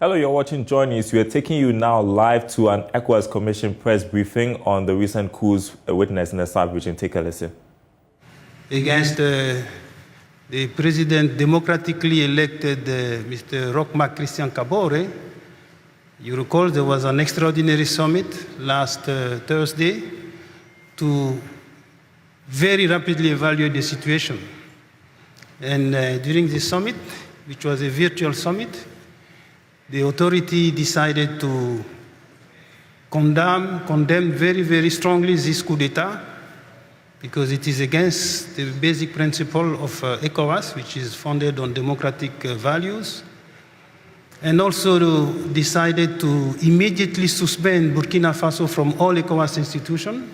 Hello, you're watching JoyNews. We are taking you now live to an ECOWAS Commission press briefing on the recent coups witnessed in the South region. Take a listen. Against the president democratically elected Mr. Roch-Marc Christian Kabore, you recall there was an extraordinary summit last Thursday to very rapidly evaluate the situation. And during this summit, which was a virtual summit, the authority decided to condemn very, very strongly this coup d'etat because it is against the basic principle of ECOWAS, which is founded on democratic values, and also decided to immediately suspend Burkina Faso from all ECOWAS institutions,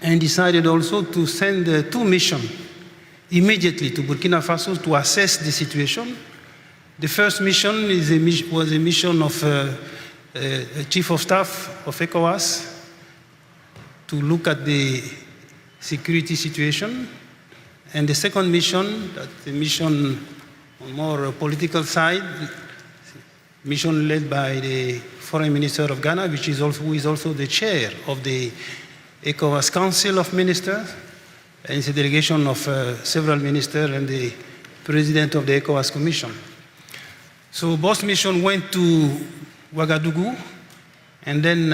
and decided also to send 2 missions immediately to Burkina Faso to assess the situation. The first mission was a mission of Chief of Staff of ECOWAS to look at the security situation. And the second mission, that's the mission on more political side, mission led by the Foreign Minister of Ghana, who is also the chair of the ECOWAS Council of Ministers, and it's a delegation of several ministers and the president of the ECOWAS Commission. So both missions went to Ouagadougou, and then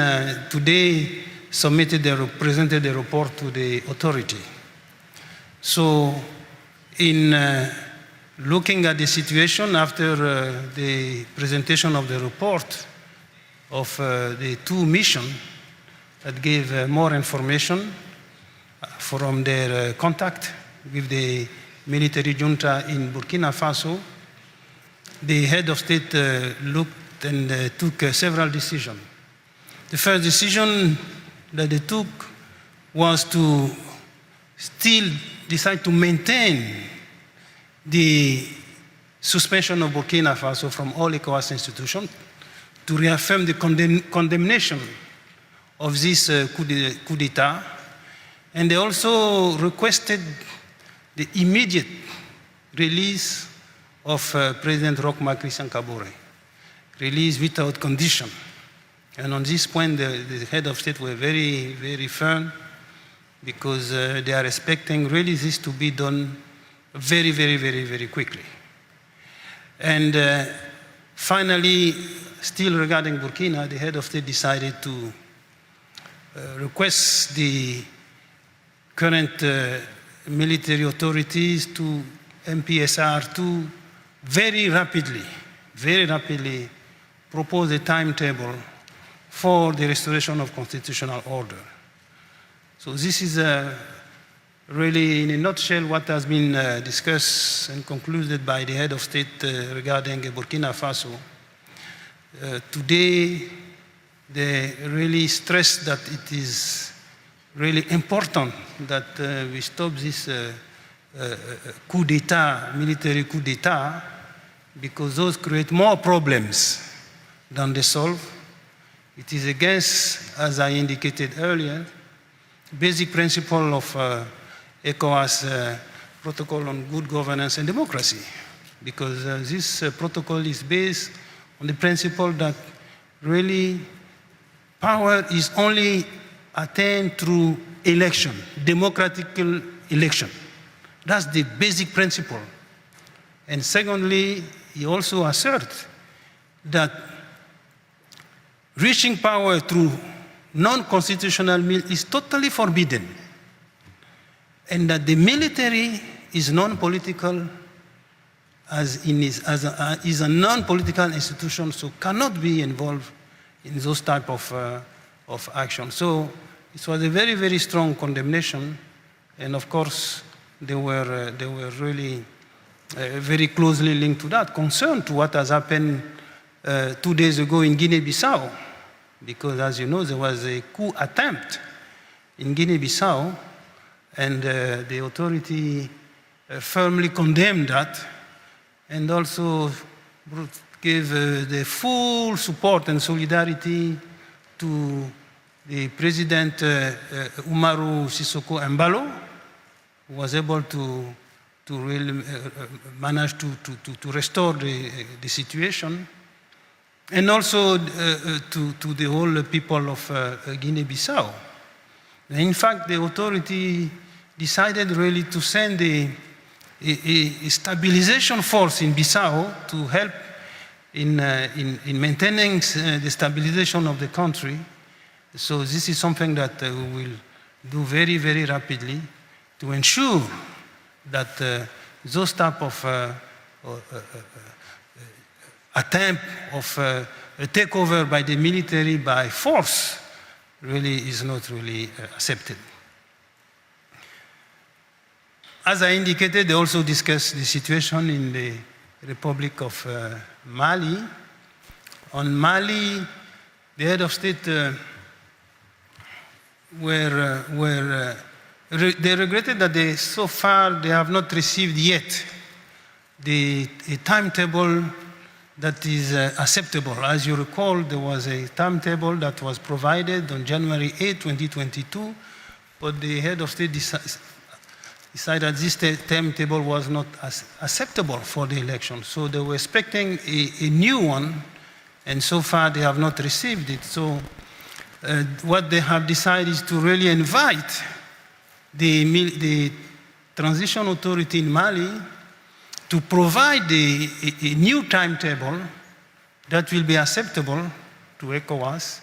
today presented the report to the authority. So in looking at the situation after the presentation of the report of the 2 missions that gave more information from their contact with the military junta in Burkina Faso, the head of state looked and took several decisions. The first decision that they took was to still decide to maintain the suspension of Burkina Faso from all ECOWAS institutions, to reaffirm the condemnation of this coup d'etat, and they also requested the immediate release of President Roch-Marc Christian Kabore, release without condition. And on this point, the head of state were very, very firm, because they are expecting really this to be done very, very, very, very quickly. And finally, still regarding Burkina, the head of state decided to request the current military authorities to MPSR to very rapidly propose a timetable for the restoration of constitutional order. So this is really, in a nutshell, what has been discussed and concluded by the head of state regarding Burkina Faso. Today, they really stressed that it is really important that we stop this coup d'etat, military coup d'etat, because those create more problems than they solve. It is against, as I indicated earlier, basic principle of ECOWAS protocol on good governance and democracy, because this protocol is based on the principle that really power is only attained through election, democratic election. That's the basic principle. And secondly, he also asserts that reaching power through non-constitutional means is totally forbidden, and that the military is non-political, is a non-political institution, so cannot be involved in those type of action. So it was a very, very strong condemnation, and of course they were really very closely linked to that, concerned to what has happened 2 days ago in Guinea-Bissau, because as you know, there was a coup attempt in Guinea-Bissau, and the authority firmly condemned that, and also gave the full support and solidarity to the President Umaru Sissoco Embalo, who was able to really manage to restore the situation. and also to the whole people of Guinea-Bissau. In fact, the authority decided really to send a stabilization force in Bissau to help in maintaining the stabilization of the country. So this is something that we will do very, very rapidly to ensure that those type of attempt of a takeover by the military by force really is not really accepted. As I indicated, they also discussed the situation in the Republic of Mali. On Mali, the head of state they regretted that so far they have not received yet a timetable that is acceptable. As you recall, there was a timetable that was provided on January 8, 2022, but the head of state decided this timetable was not acceptable for the election. So they were expecting a new one, and so far they have not received it. So what they have decided is to really invite the transition authority in Mali to provide a new timetable that will be acceptable to ECOWAS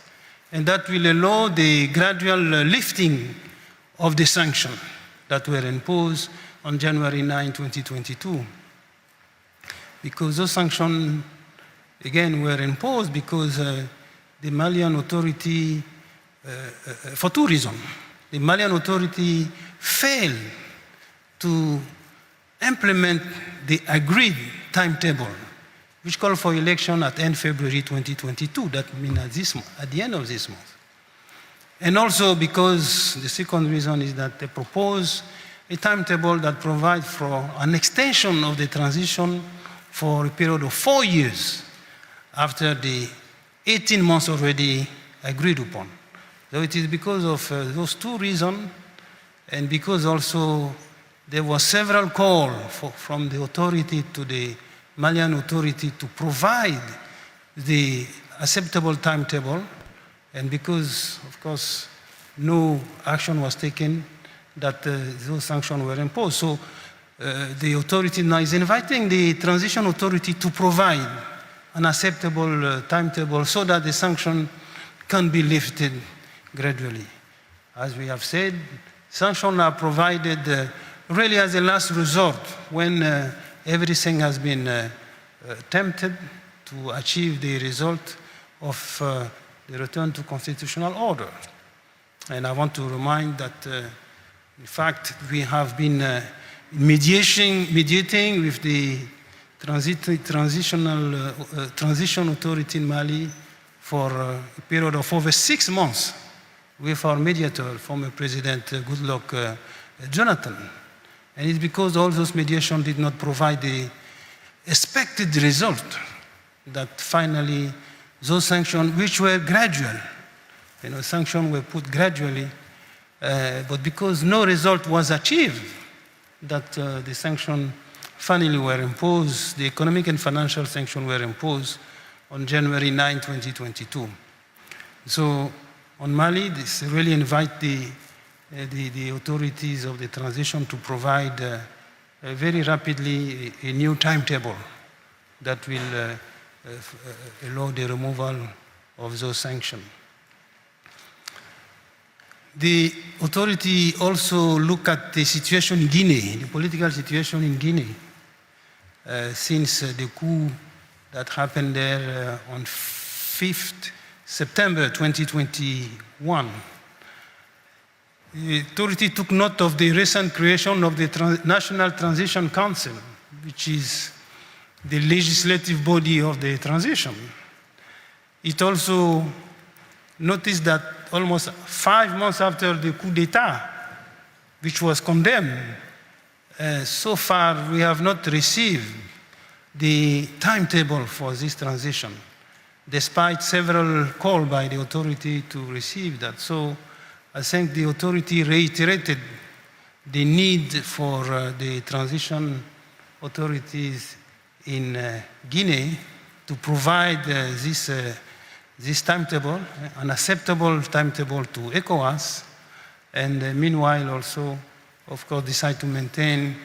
and that will allow the gradual lifting of the sanctions that were imposed on January 9, 2022. Because those sanctions, again, were imposed because the Malian authority, for two reasons. The Malian authority failed to implement the agreed timetable, which called for election at end February 2022. That means at the end of this month. And also because the second reason is that they propose a timetable that provides for an extension of the transition for a period of 4 years after the 18 months already agreed upon. So it is because of those two reasons, and because also there were several calls from the authority to the Malian authority to provide the acceptable timetable, and because, of course, no action was taken, that those sanctions were imposed. So the authority now is inviting the transition authority to provide an acceptable timetable so that the sanction can be lifted gradually. As we have said, sanctions are provided really as a last resort when everything has been attempted to achieve the result of the return to constitutional order. And I want to remind that, in fact, we have been mediating with the transition authority in Mali for a period of over 6 months with our mediator, former President Goodluck Jonathan. And it's because all those mediations did not provide the expected result that finally those sanctions, which were gradual, sanctions were put gradually, but because no result was achieved, that the sanctions finally were imposed, the economic and financial sanctions were imposed on January 9, 2022. So on Mali, this really invite the authorities of the transition to provide very rapidly a new timetable that will allow the removal of those sanctions. The authority also look at the situation in Guinea, the political situation in Guinea, since the coup that happened there on 5th September 2021. The authority took note of the recent creation of the National Transition Council, which is the legislative body of the transition. It also noticed that almost 5 months after the coup d'etat, which was condemned, so far we have not received the timetable for this transition, despite several calls by the authority to receive that. So I think the authority reiterated the need for the transition authorities in Guinea to provide this timetable, an acceptable timetable to ECOWAS, and meanwhile also, of course, decide to maintain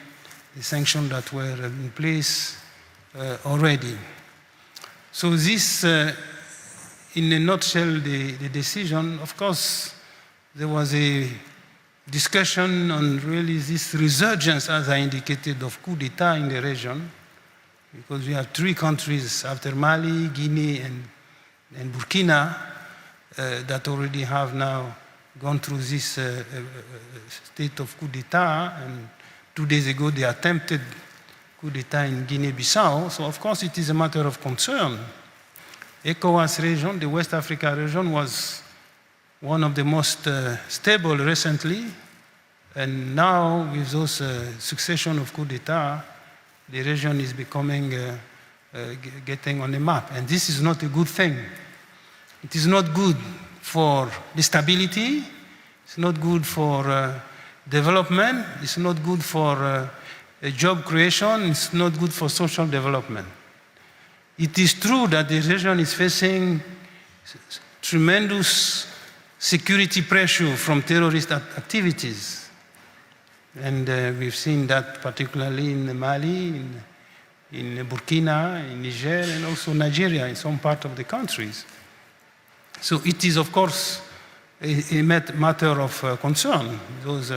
the sanctions that were in place already. So this, in a nutshell, the decision. Of course, there was a discussion on really this resurgence, as I indicated, of coup d'etat in the region, because we have 3 countries after Mali, Guinea, and Burkina that already have now gone through this state of coup d'etat, and 2 days ago they attempted coup d'etat in Guinea-Bissau. So of course it is a matter of concern. ECOWAS region, the West Africa region, was one of the most stable recently, and now with those succession of coup d'etat, the region is becoming, getting on the map, and this is not a good thing. It is not good for the stability, it's not good for development, it's not good for job creation, it's not good for social development. It is true that the region is facing tremendous security pressure from terrorist activities. And we've seen that particularly in Mali, in Burkina, in Niger, and also Nigeria, in some part of the countries. So it is, of course, a matter of concern, those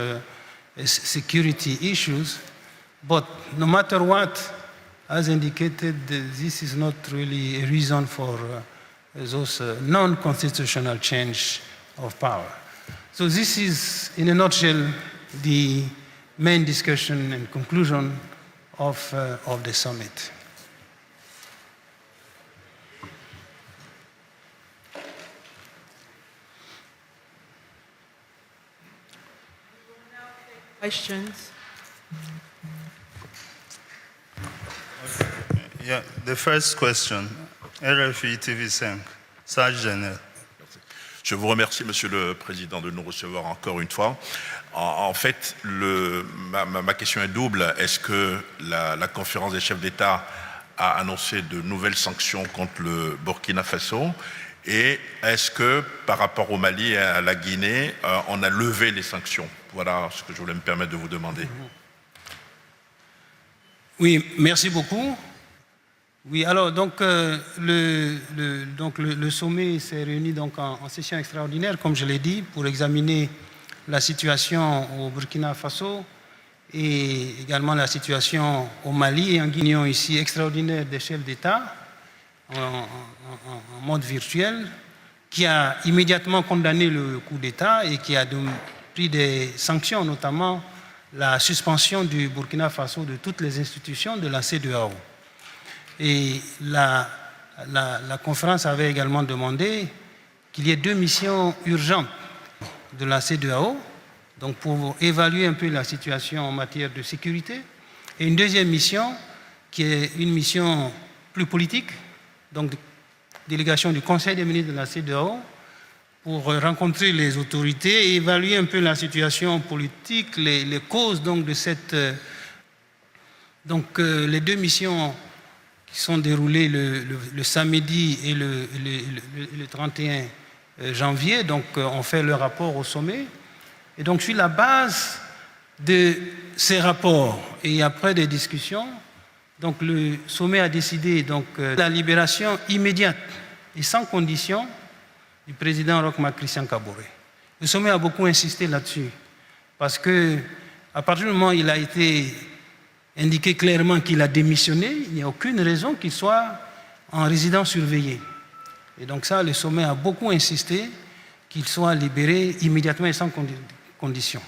security issues. But no matter what, as indicated, this is not really a reason for those non-constitutional change of power. So this is, in a nutshell, the main discussion and conclusion of the summit. Questions? Yeah, the first question, RFI TV5, Sage Janelle. Je vous remercie, Monsieur le Président, de nous recevoir encore une fois. En fait, ma question est double. Est-ce que la conférence des chefs d'État a annoncé de nouvelles sanctions contre le Burkina Faso? Et est-ce que, par rapport au Mali et à la Guinée, on a levé les sanctions? Voilà ce que je voulais me permettre de vous demander. Oui, merci beaucoup. Oui, alors donc le sommet s'est réuni donc en session extraordinaire, comme je l'ai dit, pour examiner la situation au Burkina Faso et également la situation au Mali et en Guinée ici extraordinaire des chefs d'État en mode virtuel, qui a immédiatement condamné le coup d'État et qui a pris des sanctions, notamment la suspension du Burkina Faso de toutes les institutions de la CEDEAO. Et la conférence avait également demandé qu'il y ait 2 missions urgentes de la CEDEAO, donc pour évaluer un peu la situation en matière de sécurité, et une deuxième mission qui est une mission plus politique, donc délégation du Conseil des ministres de la CEDEAO, pour rencontrer les autorités et évaluer un peu la situation politique, les causes donc de cette... Donc les 2 missions qui sont déroulées le samedi et le 31 janvier, donc on fait le rapport au sommet. Et donc sur la base de ces rapports et après des discussions, donc le sommet a décidé donc la libération immédiate et sans condition du président Roch-Marc Christian Kaboré. Le sommet a beaucoup insisté là-dessus parce que à partir du moment où il a été indiqué clairement qu'il a démissionné, il n'y a aucune raison qu'il soit en résidence surveillée. Et donc ça, le sommet a beaucoup insisté qu'il soit libéré immédiatement et sans condition.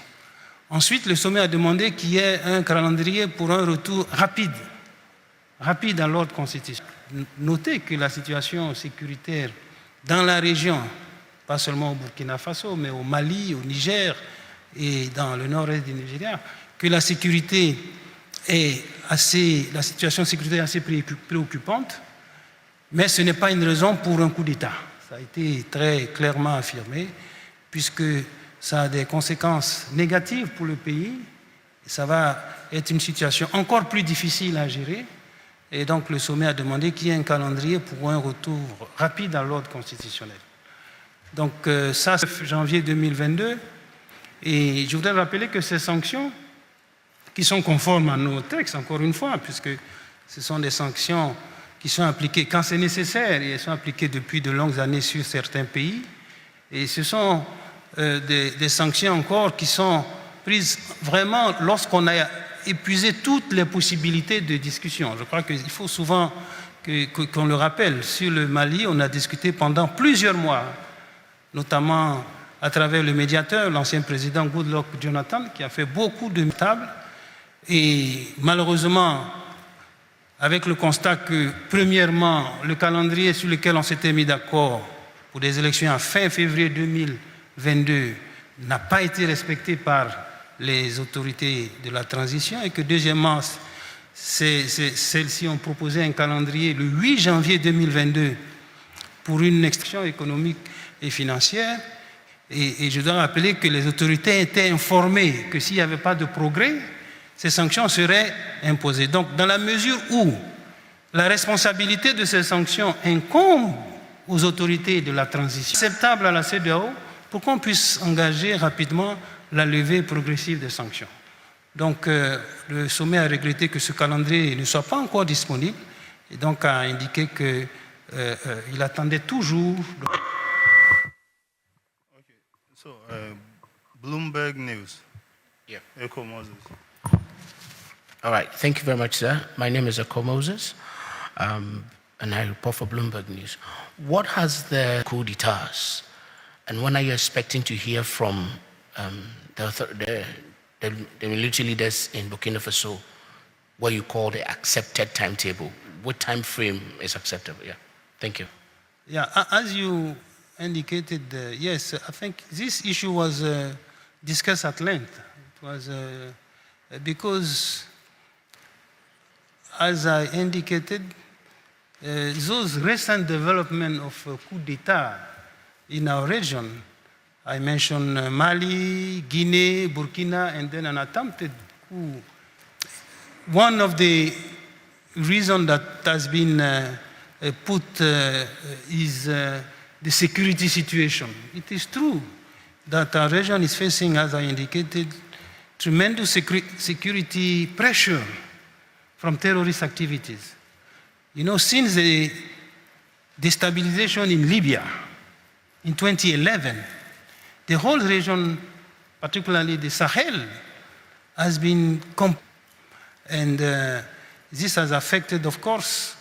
Ensuite, le sommet a demandé qu'il y ait un calendrier pour un retour rapide à l'ordre constitutionnel. Notez que la situation sécuritaire dans la région, pas seulement au Burkina Faso, mais au Mali, au Niger et dans le nord-est du Nigeria, que la situation sécuritaire est assez préoccupante, mais ce n'est pas une raison pour un coup d'État. Ça a été très clairement affirmé, puisque ça a des conséquences négatives pour le pays. Ça va être une situation encore plus difficile à gérer Et donc le sommet a demandé qu'il y ait un calendrier pour un retour rapide à l'ordre constitutionnel. Donc ça, c'est janvier 2022. Et je voudrais rappeler que ces sanctions, qui sont conformes à nos textes, encore une fois, puisque ce sont des sanctions qui sont appliquées quand c'est nécessaire, et elles sont appliquées depuis de longues années sur certains pays. Et ce sont des sanctions encore qui sont prises vraiment lorsqu'on a épuisé toutes les possibilités de discussion. Je crois qu'il faut souvent qu'on le rappelle. Sur le Mali, on a discuté pendant plusieurs mois, notamment à travers le médiateur, l'ancien président Goodluck Jonathan, qui a fait beaucoup de tables. Et malheureusement, avec le constat que, premièrement, le calendrier sur lequel on s'était mis d'accord pour des élections en fin février 2022 n'a pas été respecté par les autorités de la transition, et que, deuxièmement, celles-ci ont proposé un calendrier le 8 janvier 2022 pour une extension économique et financière. Et je dois rappeler que les autorités étaient informées que s'il n'y avait pas de progrès, ces sanctions seraient imposées. Donc, dans la mesure où la responsabilité de ces sanctions incombe aux autorités de la transition, acceptable à la CEDEAO pour qu'on puisse engager rapidement la levée progressive des sanctions. Donc, le sommet a regretté que ce calendrier ne soit pas encore disponible, et donc a indiqué qu'il attendait toujours. Okay. So, Bloomberg News. Yeah. Echo Moses. All right. Thank you very much, sir. My name is Echo Moses, and I report for Bloomberg News. What has the coup d'etats, and when are you expecting to hear from the military leaders in Burkina Faso, what you call the accepted timetable? What time frame is acceptable? Yeah. Thank you. Yeah, as you indicated, yes, I think this issue was discussed at length. It was because, as I indicated, those recent development of coup d'etat in our region, I mentioned Mali, Guinea, Burkina, and then an attempted coup. One of the reasons that has been put is the security situation. It is true that our region is facing, as I indicated, tremendous security pressure from terrorist activities. You know, since the destabilization in Libya in 2011, the whole region, particularly the Sahel, has been and this has affected, of course,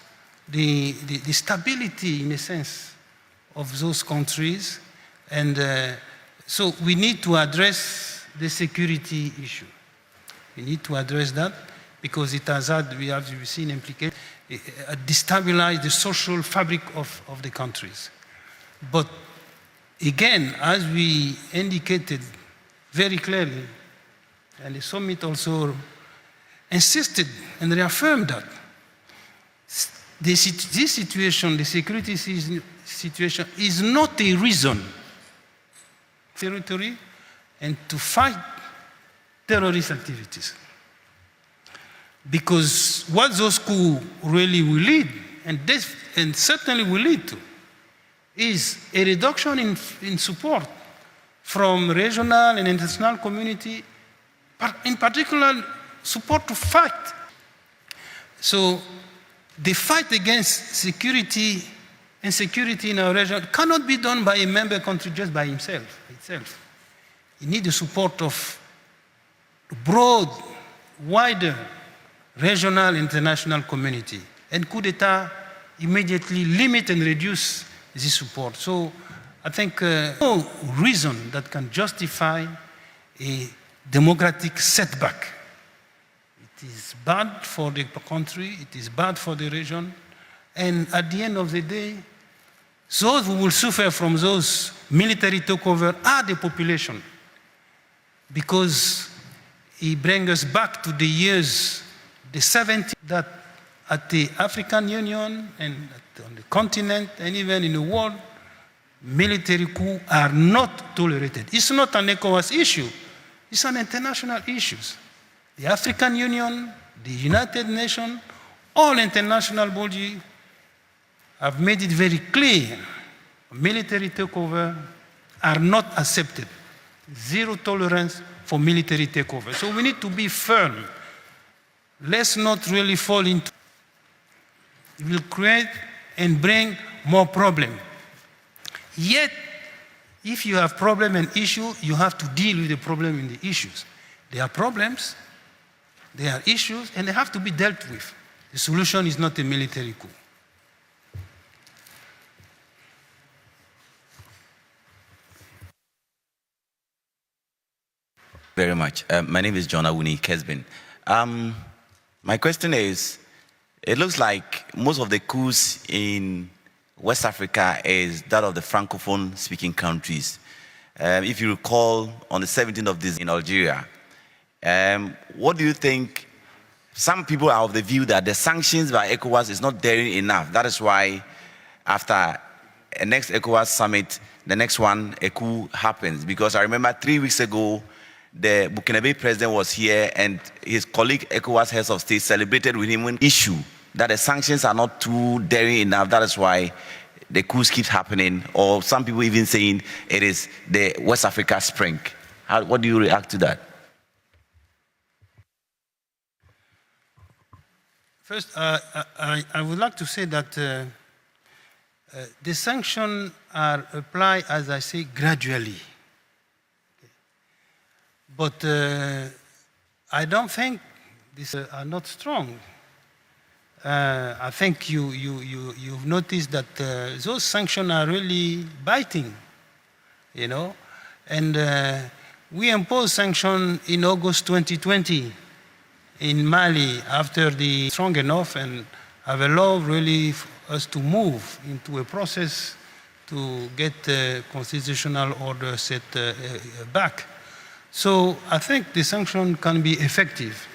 the stability, in a sense, of those countries. And so we need to address the security issue. We need to address that because it has had, we've seen implications, destabilize the social fabric of the countries. But again, as we indicated very clearly, and the summit also insisted and reaffirmed that this situation, the security situation, is not a reason territory and to fight terrorist activities. Because what those coups really will lead, and certainly will lead to, is a reduction in support from regional and international community, but in particular support to fight. So the fight against security and security in our region cannot be done by a member country just by itself. You need the support of broad, wider regional international community. And coup d'etat immediately limit and reduce this support. So I think no reason that can justify a democratic setback. It is bad for the country, it is bad for the region, and at the end of the day, those who will suffer from those military takeover are the population, because it brings us back to the years, the 70s, that at the African Union and on the continent and even in the world, military coups are not tolerated. It's not an ECOWAS issue, it's an international issue. The African Union, the United Nations, All international bodies have made it very clear military takeover are not accepted. Zero tolerance for military takeover. So we need to be firm. Let's not really fall into it. Will create and bring more problem. Yet, if you have problem and issue, you have to deal with the problem and the issues. There are problems, there are issues, and they have to be dealt with. The solution is not a military coup. Very much. My name is John Awuni Kesbin. My question is, it looks like most of the coups in West Africa is that of the Francophone speaking countries. If you recall, on the 17th of this in Algeria, what do you think? Some people are of the view that the sanctions by ECOWAS is not daring enough. That is why after a next ECOWAS summit, the next one, a coup happens. Because I remember 3 weeks ago, the Burkina Faso president was here and his colleague ECOWAS heads of state celebrated with him an issue that the sanctions are not too daring enough. That is why the coups keep happening, or some people even saying it is the West Africa Spring. What do you react to that? First, I would like to say that the sanctions are applied, as I say, gradually. But I don't think these are not strong. I think you've noticed that those sanctions are really biting, you know. And we imposed sanctions in August 2020 in Mali after the strong enough and have allowed really us to move into a process to get the constitutional order set back. So I think the sanction can be effective.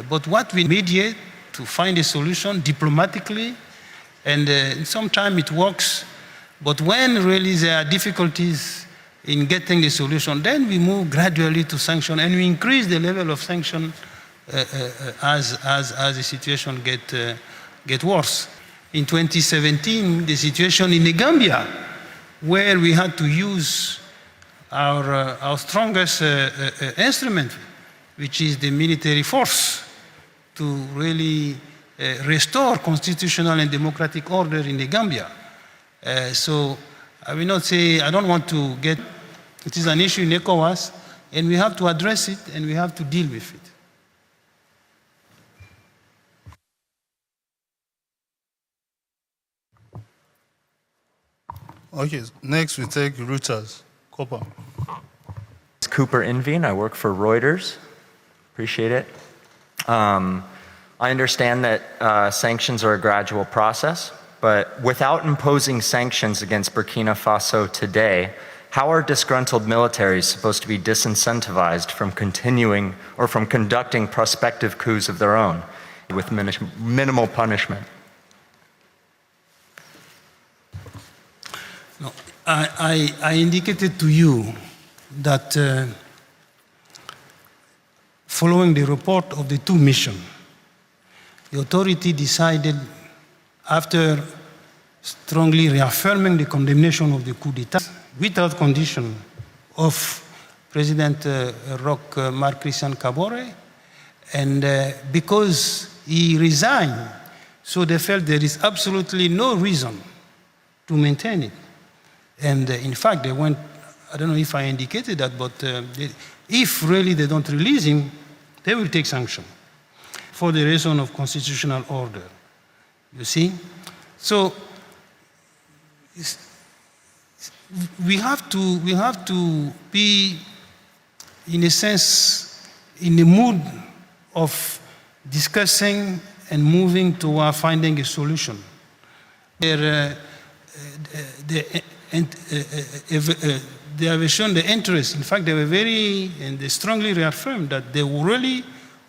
But what we mediate to find a solution diplomatically, and sometimes it works, but when really there are difficulties in getting the solution, then we move gradually to sanction and we increase the level of sanction as the situation get worse. In 2017, the situation in the Gambia, where we had to use our strongest instrument, which is the military force, to really restore constitutional and democratic order in the Gambia. So I will not say, I don't want to get, it is an issue in ECOWAS, and we have to address it and we have to deal with it. Okay, next we take Reuters. Copper. It's Cooper Inveen. I work for Reuters. Appreciate it. I understand that sanctions are a gradual process, but without imposing sanctions against Burkina Faso today, how are disgruntled militaries supposed to be disincentivized from continuing or from conducting prospective coups of their own with minimal punishment? No, I indicated to you that following the report of the two missions, the authority decided, after strongly reaffirming the condemnation of the coup d'etat, without condition, of President Marc Christian Kabore, and because he resigned, so they felt there is absolutely no reason to maintain it. And in fact, they went, I don't know if I indicated that, but if really they don't release him, they will take sanction for the reason of constitutional order. You see? So we have to be, in a sense, in the mood of discussing and moving toward finding a solution. They have shown the interest. In fact, they were and they strongly reaffirmed that they really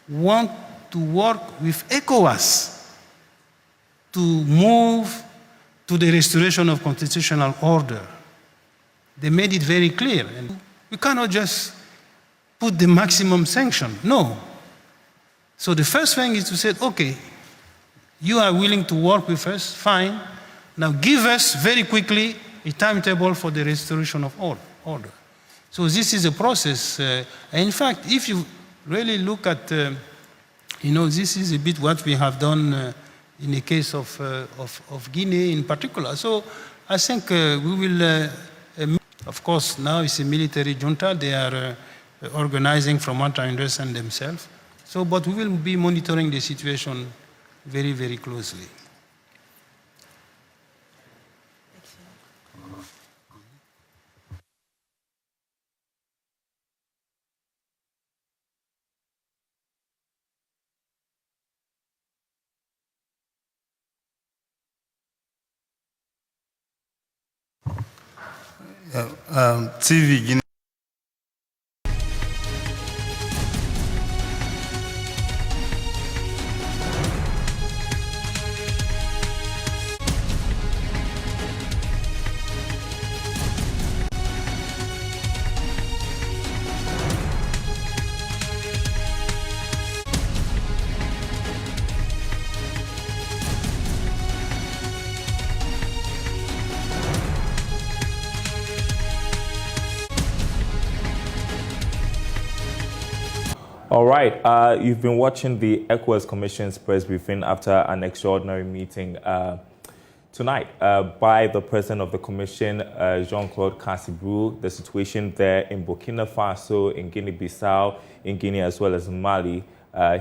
want to work with ECOWAS to move to the restoration of constitutional order. They made it very clear. And we cannot just put the maximum sanction. No. So the first thing is to say, okay, You are willing to work with us, fine. Now give us very quickly a timetable for the restoration of order. So this is a process. In fact, if you really look at, this is a bit what we have done in the case of Guinea in particular. So I think we will, of course, now it's a military junta. They are organizing from what I understand themselves. So, but we will be monitoring the situation very, very closely. TV Guinea. All right, you've been watching the ECOWAS Commission's press briefing after an extraordinary meeting tonight by the President of the Commission, Jean-Claude Kassi Brou. The situation there in Burkina Faso, in Guinea-Bissau, in Guinea, as well as Mali.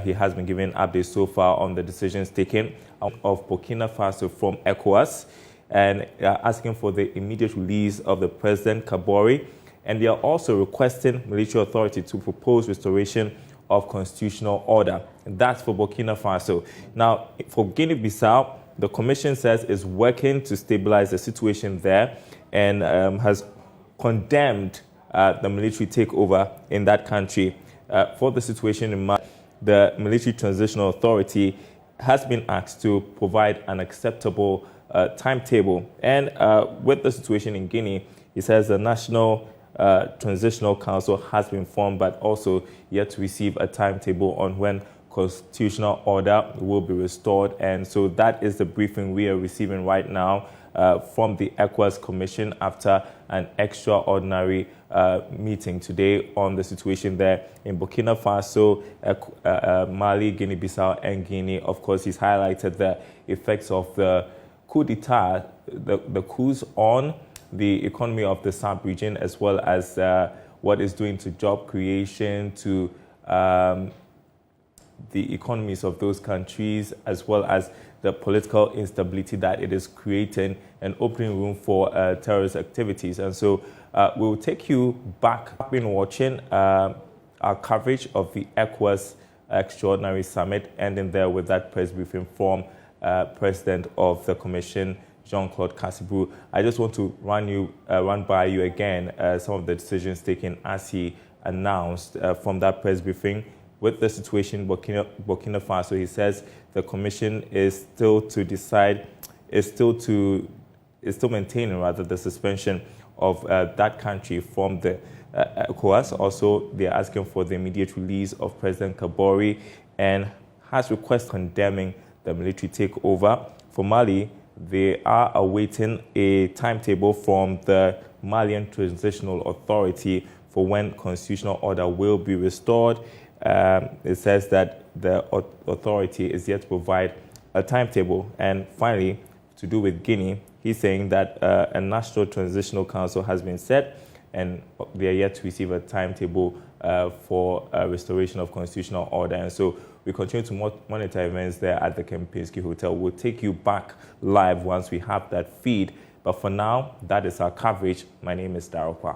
He has been giving updates so far on the decisions taken of Burkina Faso from ECOWAS and asking for the immediate release of the President Kabore. And they are also requesting military authority to propose restoration of constitutional order. And that's for Burkina Faso. Now, for Guinea-Bissau, the Commission says is working to stabilize the situation there and has condemned the military takeover in that country. For the situation in Mali, the Military Transitional Authority has been asked to provide an acceptable timetable. And with the situation in Guinea, he says the National Transitional Council has been formed, but also yet to receive a timetable on when constitutional order will be restored. And so that is the briefing we are receiving right now from the ECOWAS Commission after an extraordinary meeting today on the situation there in Burkina Faso, Mali, Guinea-Bissau, and Guinea. Of course, he's highlighted the effects of the coup d'etat, the coups on the economy of the sub-region, as well as what it's doing to job creation, to the economies of those countries, as well as the political instability that it is creating and opening room for terrorist activities. And so we'll take you back. I've been watching our coverage of the ECOWAS Extraordinary Summit, ending there with that press briefing from President of the Commission, Jean-Claude Kassi Brou. I just want to run by you again some of the decisions taken as he announced from that press briefing. With the situation in Burkina Faso, he says the Commission is still maintaining the suspension of that country from the ECOWAS. Also, they are asking for the immediate release of President Kabore and has requested condemning the military takeover. For Mali, they are awaiting a timetable from the Malian Transitional Authority for when constitutional order will be restored. It says that the authority is yet to provide a timetable. And finally, to do with Guinea, he's saying that a National Transitional Council has been set and they are yet to receive a timetable for restoration of constitutional order. And so we continue to monitor events there at the Kempinski Hotel. We'll take you back live once we have that feed. But for now, that is our coverage. My name is Darokwa.